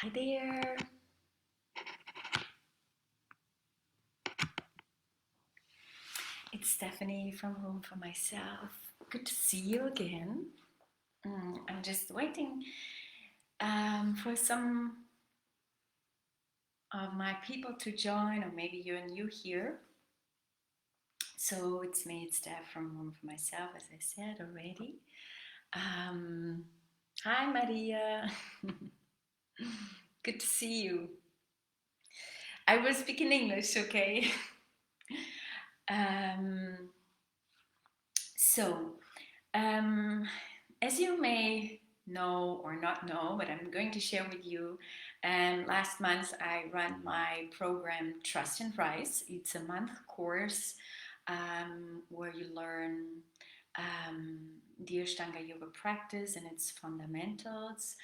Hi there. It's Stephanie from Room for Myself. Good to see you again. I'm just waiting for some of my people to join, or maybe you're new here. So it's me, it's Steph from Room for Myself, as I said already. Hi, Maria. Good to see you. I will speak in English, okay? um, so, as you may know or not know, but I'm going to share with you, last month I ran my program Trust and Rise. It's a month course where you learn the Ashtanga Yoga practice and its fundamentals,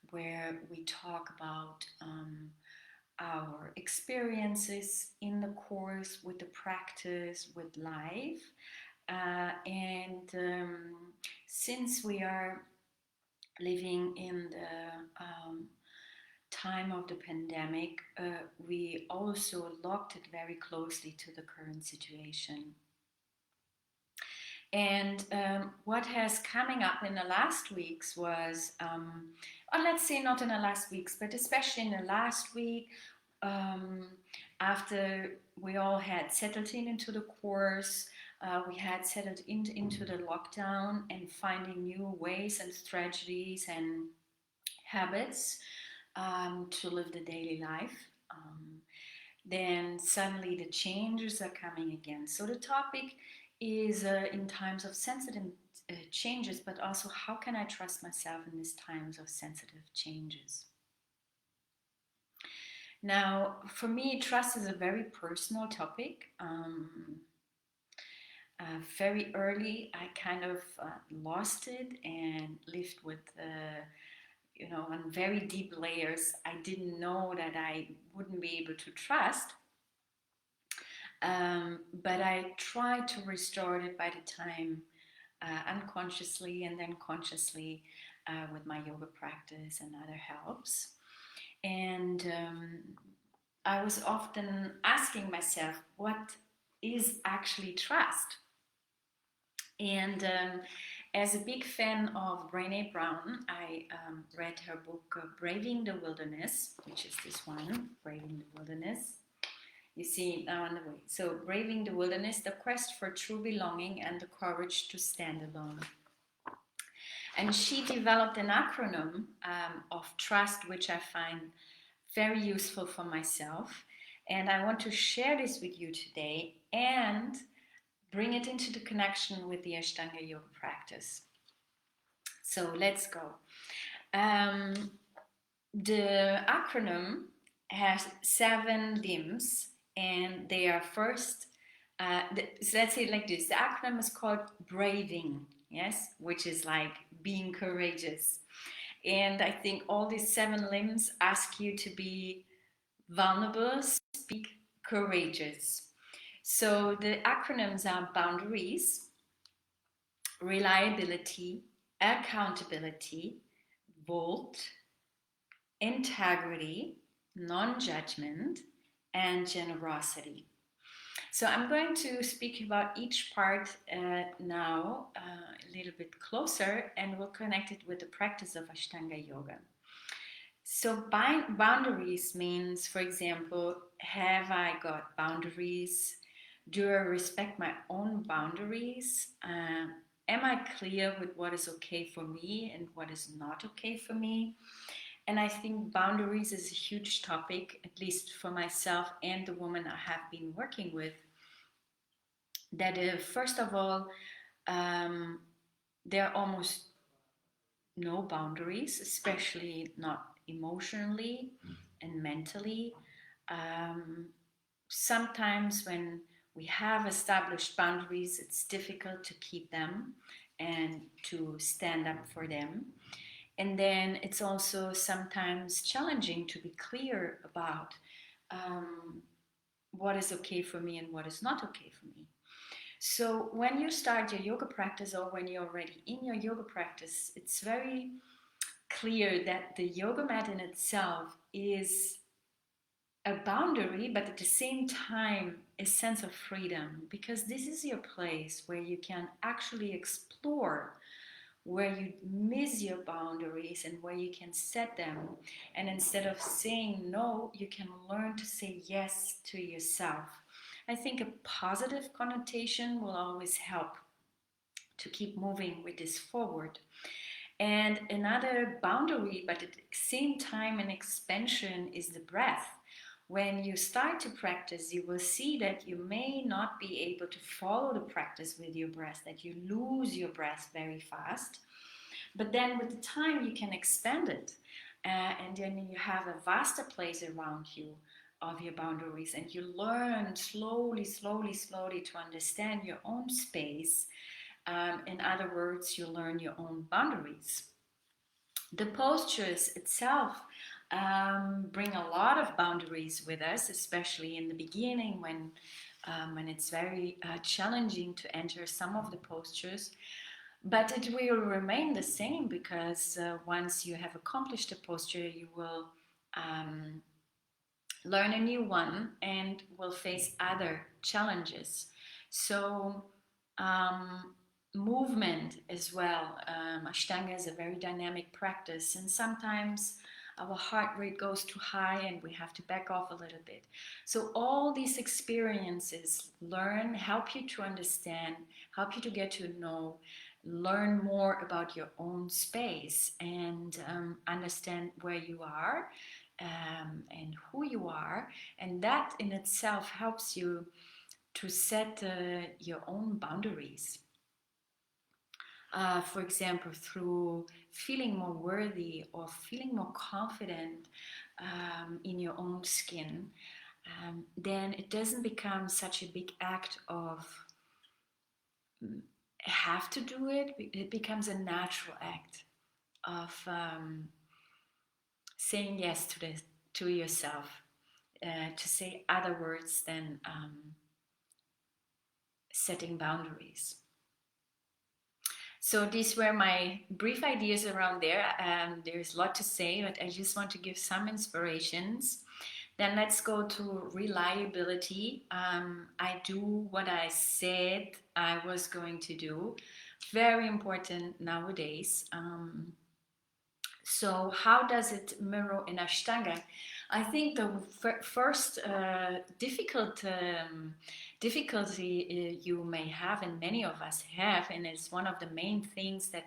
where we talk about our experiences in the course, with the practice, with life. And since we are living in the time of the pandemic, we also locked it very closely to the current situation. And what has coming up in the last weeks was, or let's say not in the last weeks, but especially in the last week, um, after we all had settled into the course, we had settled into the lockdown and finding new ways and strategies and habits to live the daily life. Then suddenly the changes are coming again. So the topic is in times of sensitive changes, but also how can I trust myself in these times of sensitive changes? Now, for me, trust is a very personal topic. Very early, I kind of lost it and lived with, on very deep layers. I didn't know that I wouldn't be able to trust. But I tried to restore it by the time unconsciously and then consciously with my yoga practice and other helps. And I was often asking myself, what is actually trust? And as a big fan of Brené Brown, I read her book, Braving the Wilderness, which is this one, Braving the Wilderness. You see now on the way. So, Braving the Wilderness, the quest for true belonging and the courage to stand alone. And she developed an acronym of trust, which I find very useful for myself. And I want to share this with you today and bring it into the connection with the Ashtanga Yoga practice. So let's go. The acronym has 7 limbs, and they are first, let's say it like this. The acronym is called braving, yes, which is like being courageous. And I think all these 7 limbs ask you to be vulnerable, speak, courageous. So the acronyms are boundaries, reliability, accountability, volt, integrity, non-judgment, and generosity. So I'm going to speak about each part now a little bit closer, and we'll connect it with the practice of Ashtanga Yoga. So boundaries means, for example, have I got boundaries? Do I respect my own boundaries? Am I clear with what is okay for me and what is not okay for me? And I think boundaries is a huge topic, at least for myself and the woman I have been working with. That first of all, there are almost no boundaries, especially not emotionally and mentally. Sometimes when we have established boundaries, it's difficult to keep them and to stand up for them. And then it's also sometimes challenging to be clear about what is okay for me and what is not okay for me. So when you start your yoga practice, or when you're already in your yoga practice, it's very clear that the yoga mat in itself is a boundary, but at the same time, a sense of freedom, because this is your place where you can actually explore where you miss your boundaries and where you can set them. And instead of saying no, you can learn to say yes to yourself. I think a positive connotation will always help to keep moving with this forward. And another boundary, but at the same time an expansion, is the breath. When you start to practice, you will see that you may not be able to follow the practice with your breath, that you lose your breath very fast. But then with the time, you can expand it. And then you have a vaster place around you of your boundaries, and you learn slowly, slowly, slowly to understand your own space. In other words, you learn your own boundaries. The postures itself bring a lot of boundaries with us, especially in the beginning when it's very challenging to enter some of the postures. But it will remain the same, because once you have accomplished a posture, you will learn a new one and will face other challenges. So movement as well. Ashtanga is a very dynamic practice, and sometimes our heart rate goes too high and we have to back off a little bit. So all these experiences help you to understand, help you to get to know, learn more about your own space, and understand where you are and who you are. And that in itself helps you to set your own boundaries. For example, through feeling more worthy or feeling more confident in your own skin, then it doesn't become such a big act of have to do it. It becomes a natural act of saying yes to yourself, to say other words than setting boundaries. So these were my brief ideas around there. There's a lot to say, but I just want to give some inspirations. Then let's go to reliability. I do what I said I was going to do. Very important nowadays. So how does it mirror in Ashtanga? I think the first difficulty you may have, and many of us have, and it's one of the main things that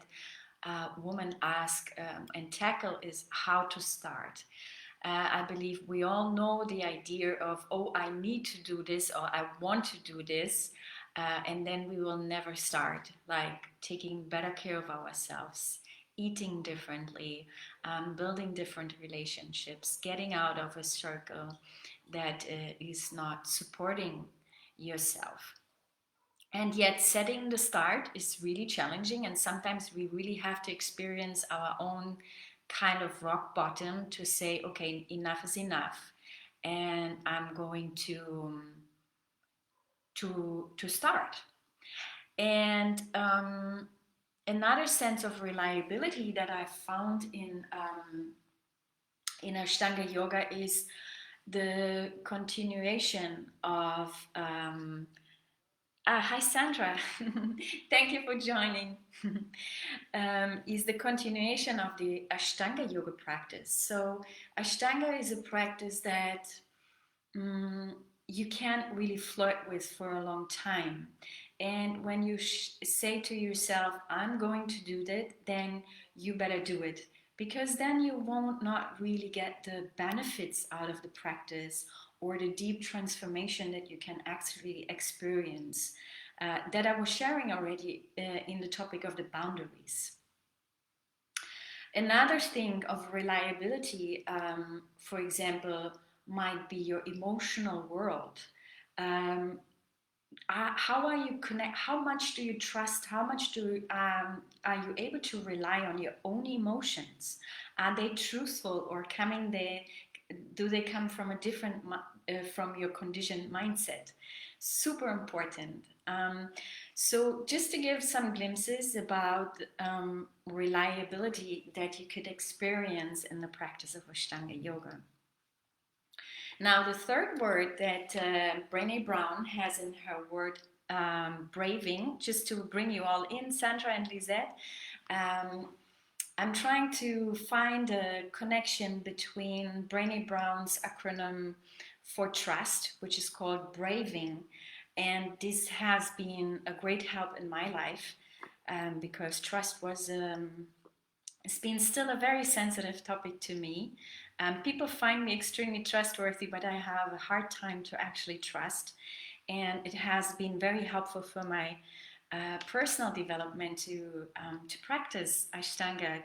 women ask and tackle, is how to start. I believe we all know the idea of, oh, I need to do this, or I want to do this, and then we will never start, like taking better care of ourselves, eating differently, building different relationships, getting out of a circle that is not supporting yourself. And yet setting the start is really challenging, and sometimes we really have to experience our own kind of rock bottom to say, okay, enough is enough, and I'm going to start. And another sense of reliability that I found in Ashtanga yoga is the continuation of hi Sandra, thank you for joining. Is the continuation of the Ashtanga yoga practice. So Ashtanga is a practice that you can't really flirt with for a long time. And when you say to yourself, I'm going to do that, then you better do it. Because then you won't not really get the benefits out of the practice or the deep transformation that you can actually experience that I was sharing already in the topic of the boundaries. Another thing of reliability, for example, might be your emotional world. How are you connect? How much do you trust? How much are you able to rely on your own emotions? Are they truthful, or do they come from a different from your conditioned mindset. Super important. So just to give some glimpses about reliability that you could experience in the practice of Ashtanga Yoga. Now, the third word that Brené Brown has in her word braving, just to bring you all in, Sandra and Lisette, I'm trying to find a connection between Brené Brown's acronym for trust, which is called braving, and this has been a great help in my life because trust was it's been still a very sensitive topic to me. People find me extremely trustworthy, but I have a hard time to actually trust, and it has been very helpful for my personal development to practice Ashtanga,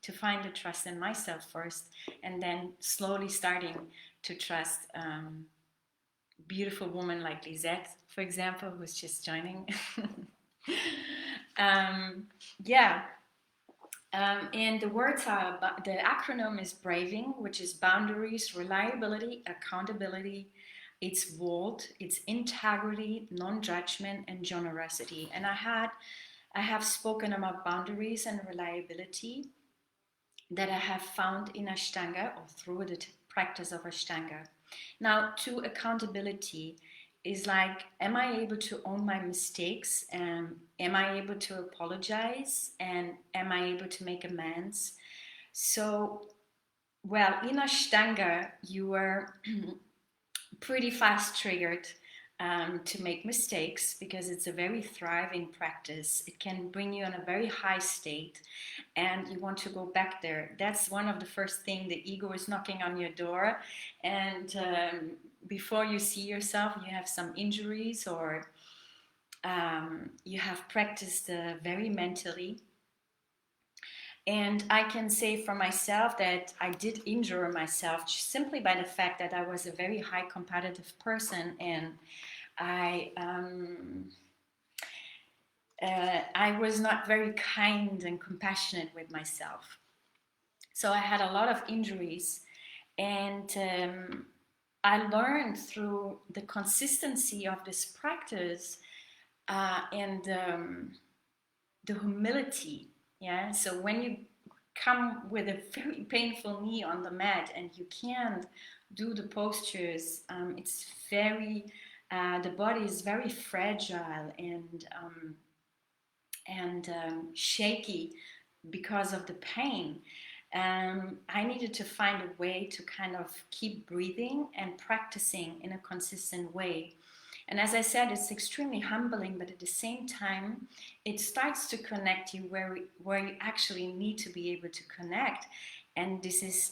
to find the trust in myself first, and then slowly starting to trust beautiful woman like Lisette, for example, who's just joining. Yeah. And the words are, the acronym is BRAVING, which is boundaries, reliability, accountability, it's vault, it's integrity, non-judgment, and generosity. And I have spoken about boundaries and reliability that I have found in Ashtanga or through the practice of Ashtanga. Now, to accountability is like, am I able to own my mistakes? Am I able to apologize? And am I able to make amends? So, well, in Ashtanga, you are pretty fast triggered to make mistakes because it's a very thriving practice. It can bring you in a very high state and you want to go back there. That's one of the first things. The ego is knocking on your door, and before you see yourself, you have some injuries or you have practiced very mentally. And I can say for myself that I did injure myself simply by the fact that I was a very high competitive person, and I was not very kind and compassionate with myself. So I had a lot of injuries, and I learned through the consistency of this practice and the humility. Yeah, so when you come with a very painful knee on the mat and you can't do the postures, it's very, the body is very fragile and shaky because of the pain. I needed to find a way to kind of keep breathing and practicing in a consistent way. And as I said, it's extremely humbling, but at the same time, it starts to connect you where you actually need to be able to connect. And this is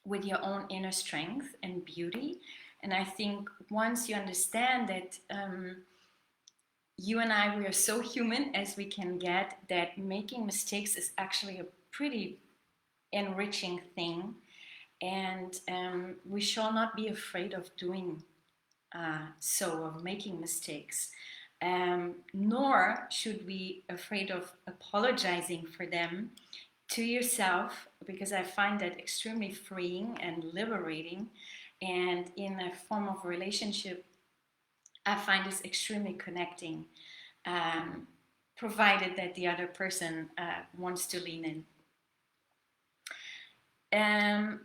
with your own inner strength and beauty. And I think once you understand that you and I, we are so human as we can get, that making mistakes is actually a pretty enriching thing. And we shall not be afraid of doing of making mistakes, nor should we afraid of apologizing for them to yourself, because I find that extremely freeing and liberating. And in a form of relationship, I find this extremely connecting, provided that the other person wants to lean in.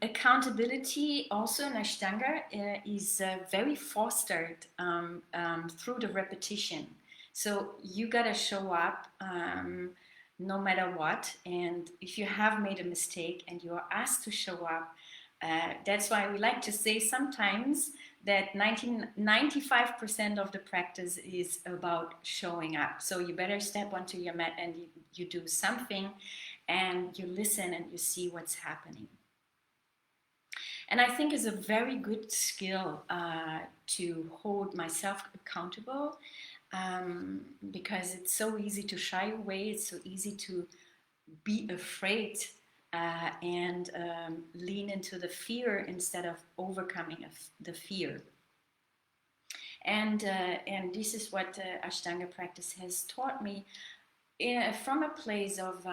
Accountability also in Ashtanga is very fostered through the repetition. So you gotta show up no matter what, and if you have made a mistake and you are asked to show up, that's why we like to say sometimes that 95% of the practice is about showing up. So you better step onto your mat and you do something, and you listen and you see what's happening. And I think it's a very good skill to hold myself accountable, because it's so easy to shy away, it's so easy to be afraid and lean into the fear instead of overcoming the fear. And this is what Ashtanga practice has taught me, from a place of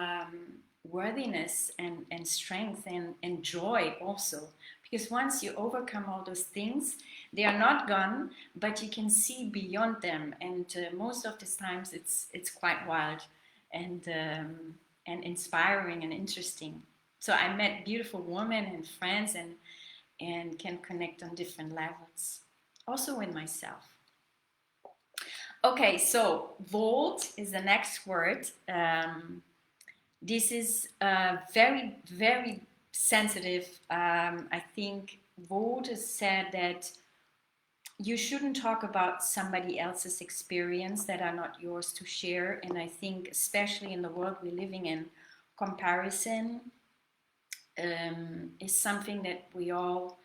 worthiness and strength and joy also, Because once you overcome all those things, they are not gone, but you can see beyond them. And most of the times, it's quite wild and inspiring and interesting. So I met beautiful women and friends, and can connect on different levels, also with myself. Okay, so volt is the next word. This is very, very sensitive. I think Volt has said that you shouldn't talk about somebody else's experience that are not yours to share. And I think, especially in the world we're living in, comparison is something that we all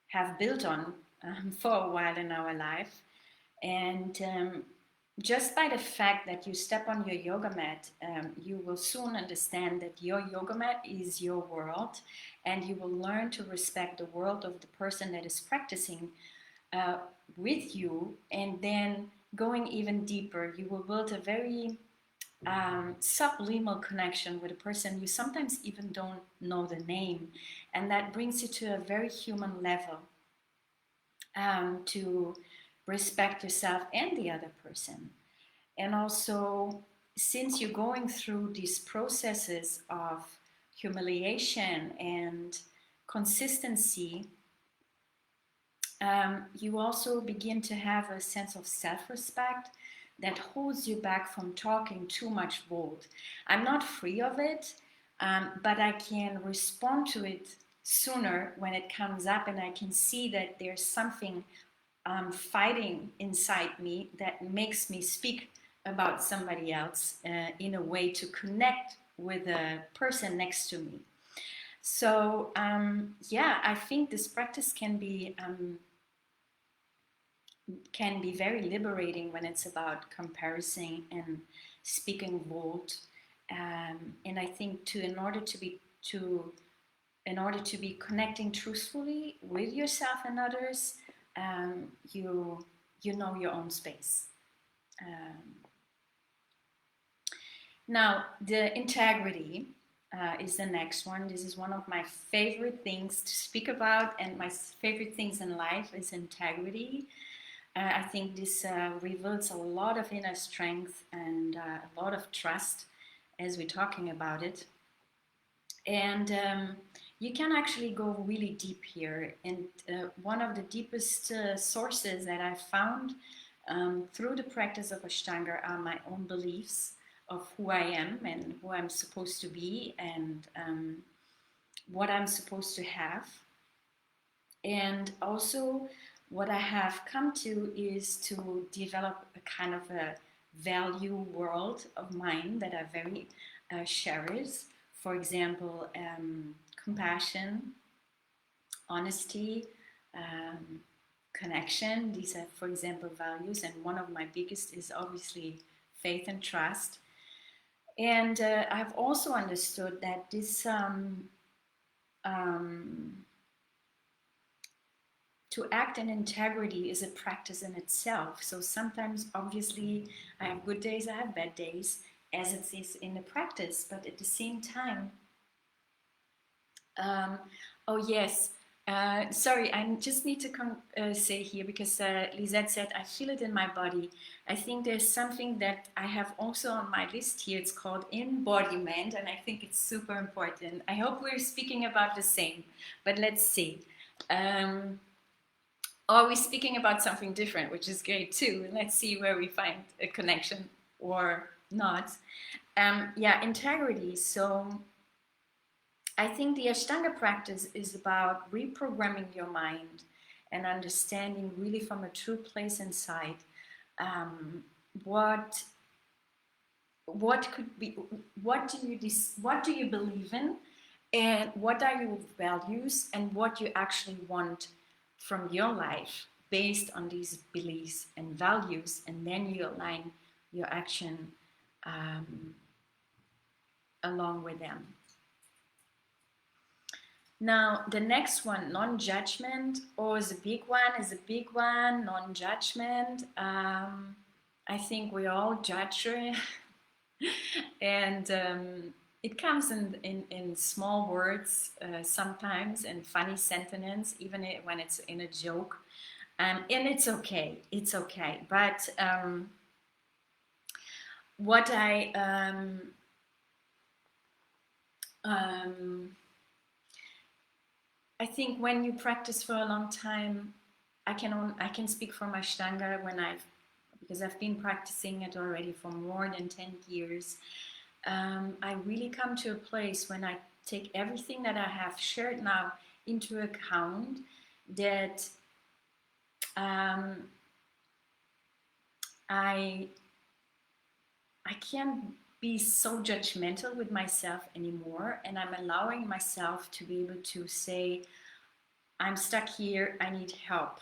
have built on for a while in our life. And just by the fact that you step on your yoga mat, you will soon understand that your yoga mat is your world, and you will learn to respect the world of the person that is practicing with you. And then going even deeper, you will build a very subliminal connection with a person you sometimes even don't know the name, and that brings you to a very human level, to respect yourself and the other person. And also, since you're going through these processes of humiliation and consistency, you also begin to have a sense of self-respect that holds you back from talking too much bold. I'm not free of it, but I can respond to it sooner when it comes up, and I can see that there's something fighting inside me that makes me speak about somebody else in a way to connect with the person next to me. So yeah, I think this practice can be very liberating when it's about comparison and speaking bold. And I think in order to be connecting truthfully with yourself and others, you know your own space. Now, the integrity is the next one. This is one of my favorite things to speak about, and my favorite things in life is integrity. I think this reveals a lot of inner strength and a lot of trust as we're talking about it. And you can actually go really deep here. And one of the deepest sources that I found through the practice of Ashtanga are my own beliefs of who I am and who I'm supposed to be, and what I'm supposed to have. And also, what I have come to is to develop a kind of a value world of mine that I very cherish. For example, compassion, honesty, connection. These are, for example, values. And one of my biggest is obviously faith and trust. And I've also understood that this to act in integrity is a practice in itself. So sometimes, obviously, I have good days, I have bad days, as it is in the practice. But at the same time, oh yes, sorry, I just need to say here, because Lisette said, I feel it in my body. I think there's something that I have also on my list here. It's called embodiment, and I think it's super important. I hope we're speaking about the same, but let's see. Are we speaking about something different, which is great too? Let's see where we find a connection or not. Yeah, integrity. So I think the Ashtanga practice is about reprogramming your mind and understanding really from a true place inside what could be, what do you believe in, and what are your values, and what you actually want from your life based on these beliefs and values, and then you align your action along with them. Now, the next one, non-judgment, is a big one, non-judgment. I think we all judge, and it comes in small words sometimes, and funny sentences, even when it's in a joke. And it's okay. It's okay. But what um, I think when you practice for a long time, I can speak for my Ashtanga because I've been practicing it already for more than 10 years. I really come to a place when I take everything that I have shared now into account, that I can't be so judgmental with myself anymore, and I'm allowing myself to be able to say, I'm stuck here, I need help.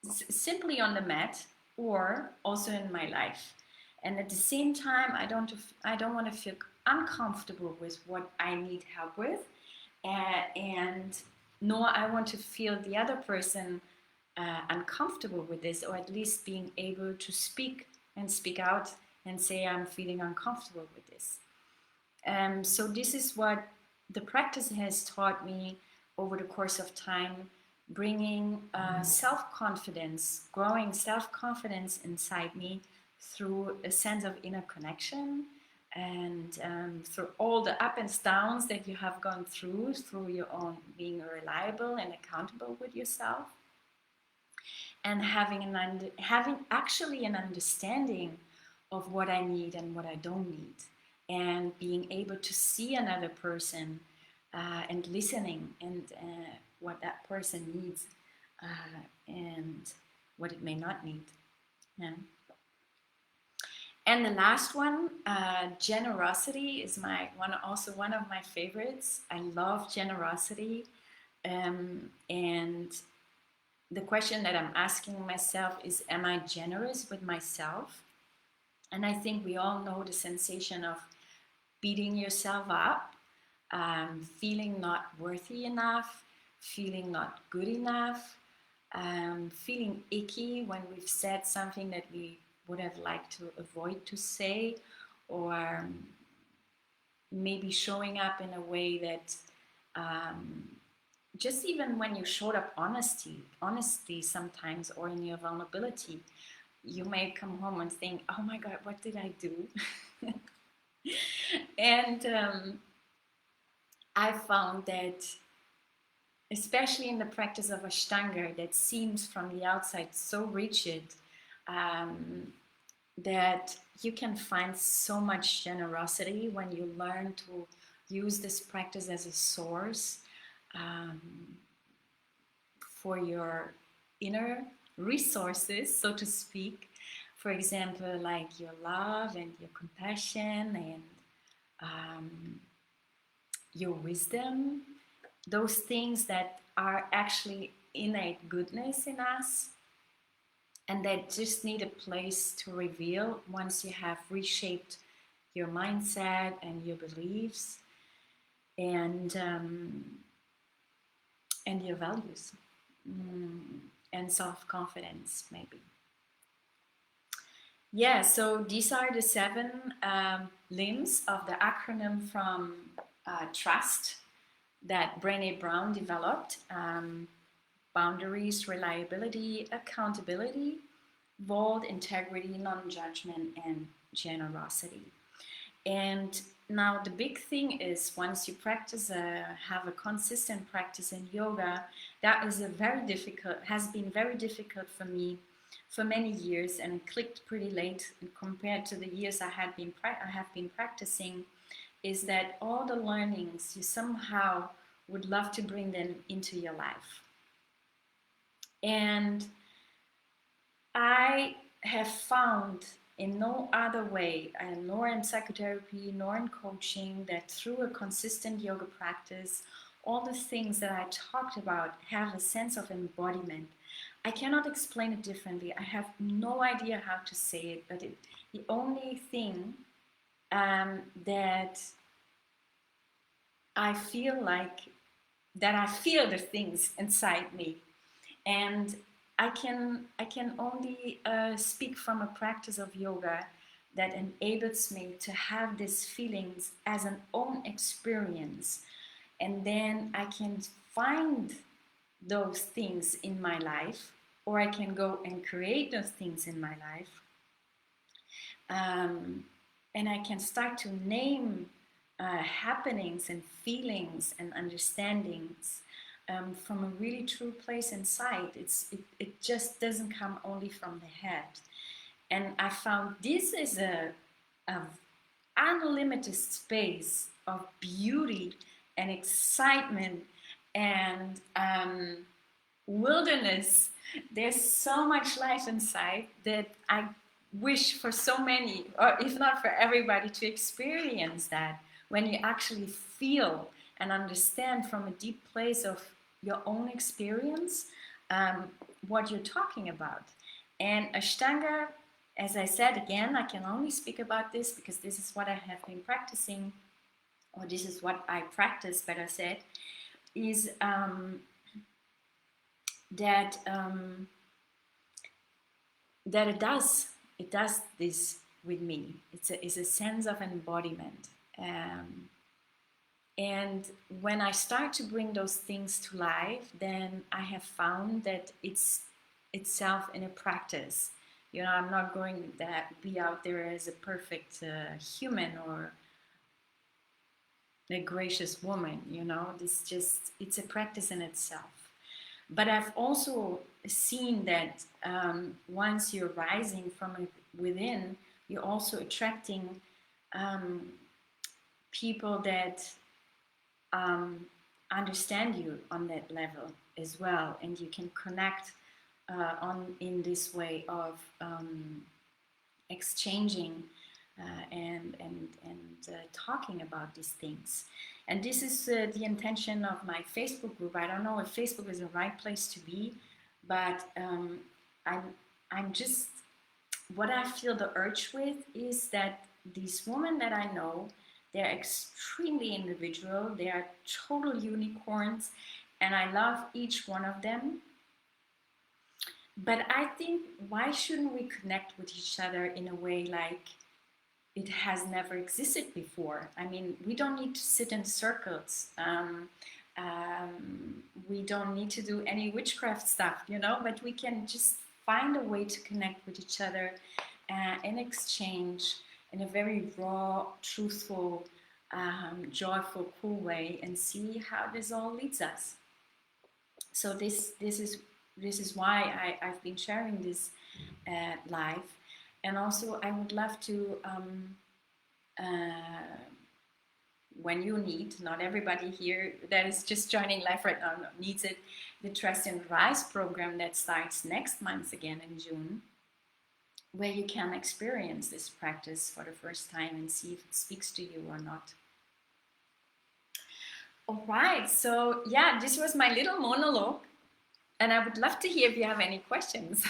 Simply on the mat or also in my life. And at the same time, I don't want to feel uncomfortable with what I need help with, and nor I want to feel the other person uncomfortable with this, or at least being able to speak out and say I'm feeling uncomfortable with this. So this is what the practice has taught me over the course of time, bringing self-confidence, growing self-confidence inside me through a sense of inner connection, and through all the ups and downs that you have gone through your own being reliable and accountable with yourself, and having actually an understanding of what I need and what I don't need, and being able to see another person and listening, and what that person needs and what it may not need. Yeah. And the last one, generosity, is also one of my favorites. I love generosity, and the question that I'm asking myself is, am I generous with myself? And I think we all know the sensation of beating yourself up, feeling not worthy enough, feeling not good enough, feeling icky when we've said something that we would have liked to avoid to say, or maybe showing up in a way that just even when you showed up honestly sometimes, or in your vulnerability, you may come home and think, oh my God, what did I do? And I found that, especially in the practice of Ashtanga, that seems from the outside so rigid, that you can find so much generosity when you learn to use this practice as a source for your inner resources, so to speak. For example, like your love and your compassion and your wisdom, those things that are actually innate goodness in us, and that just need a place to reveal once you have reshaped your mindset and your beliefs, and your values, and self-confidence, maybe. Yeah, so these are the 7 limbs of the acronym from trust that Brené Brown developed: boundaries, reliability, accountability, bold, integrity, non-judgment, and generosity. And now the big thing is, once you have a consistent practice in yoga, that is has been very difficult for me for many years, and it clicked pretty late compared to the years I have been practicing, is that all the learnings, you somehow would love to bring them into your life. And I have found in no other way, nor in psychotherapy, nor in coaching, that through a consistent yoga practice, all the things that I talked about have a sense of embodiment. I cannot explain it differently. I have no idea how to say it, but the only thing that I feel the things inside me, and I can only speak from a practice of yoga that enables me to have these feelings as an own experience. And then I can find those things in my life, or I can go and create those things in my life. And I can start to name happenings and feelings and understandings from a really true place inside. It just doesn't come only from the head. And I found this is a unlimited space of beauty and excitement and wilderness. There's so much life inside that I wish for so many, or if not for everybody, to experience that when you actually feel and understand from a deep place of your own experience what you're talking about. And Ashtanga, as I said again, I can only speak about this because this is what I have been practicing, or this is what I practice, better said, is that it does this with me. It's a sense of embodiment. And when I start to bring those things to life, then I have found that it's itself in a practice. You know, I'm not going to be out there as a perfect human or a gracious woman, you know. It's a practice in itself. But I've also seen that once you're rising from within, you're also attracting people that understand you on that level as well, and you can connect in this way of exchanging and talking about these things. And this is the intention of my Facebook group. I don't know if Facebook is the right place to be, but I'm just, what I feel the urge with is that these women that I know, they're extremely individual, they are total unicorns, and I love each one of them. But I think, why shouldn't we connect with each other in a way like it has never existed before? I mean, we don't need to sit in circles. We don't need to do any witchcraft stuff, you know, but we can just find a way to connect with each other and exchange in a very raw, truthful, joyful, cool way, and see how this all leads us. So this is why I've been sharing this live. And also I would love to, when you need, not everybody here that is just joining live right now needs it, the Trust and Rise program that starts next month again in June, where you can experience this practice for the first time and see if it speaks to you or not. All right, so yeah, this was my little monologue, and I would love to hear if you have any questions.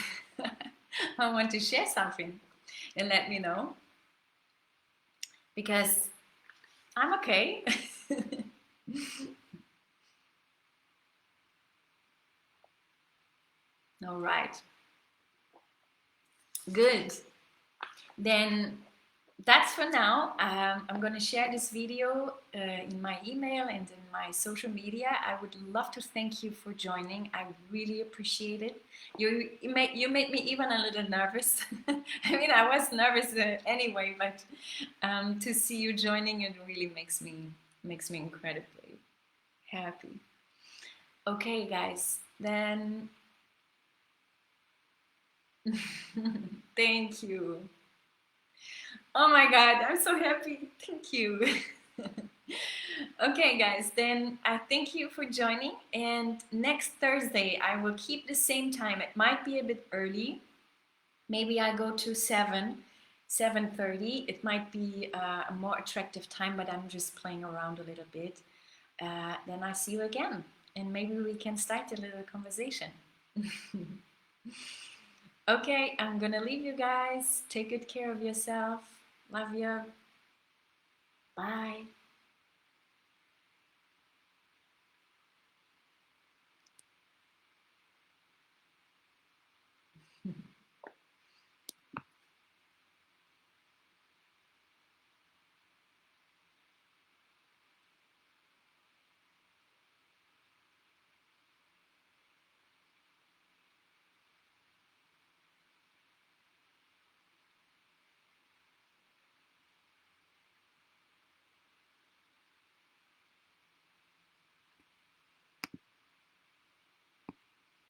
I want to share something, and let me know, because I'm okay. All right. Good. Then that's for now. I'm going to share this video in my email and in my social media. I would love to thank you for joining. I really appreciate it. You made me even a little nervous. I mean, I was nervous anyway, but to see you joining, it really makes me incredibly happy. Okay, guys, then thank you. Oh my God, I'm so happy. Thank you. Okay, guys, then I thank you for joining. And next Thursday, I will keep the same time. It might be a bit early. Maybe I go to 7:30. It might be a more attractive time, but I'm just playing around a little bit. Then I see you again. And maybe we can start a little conversation. Okay, I'm gonna leave you guys. Take good care of yourself. Love you. Bye.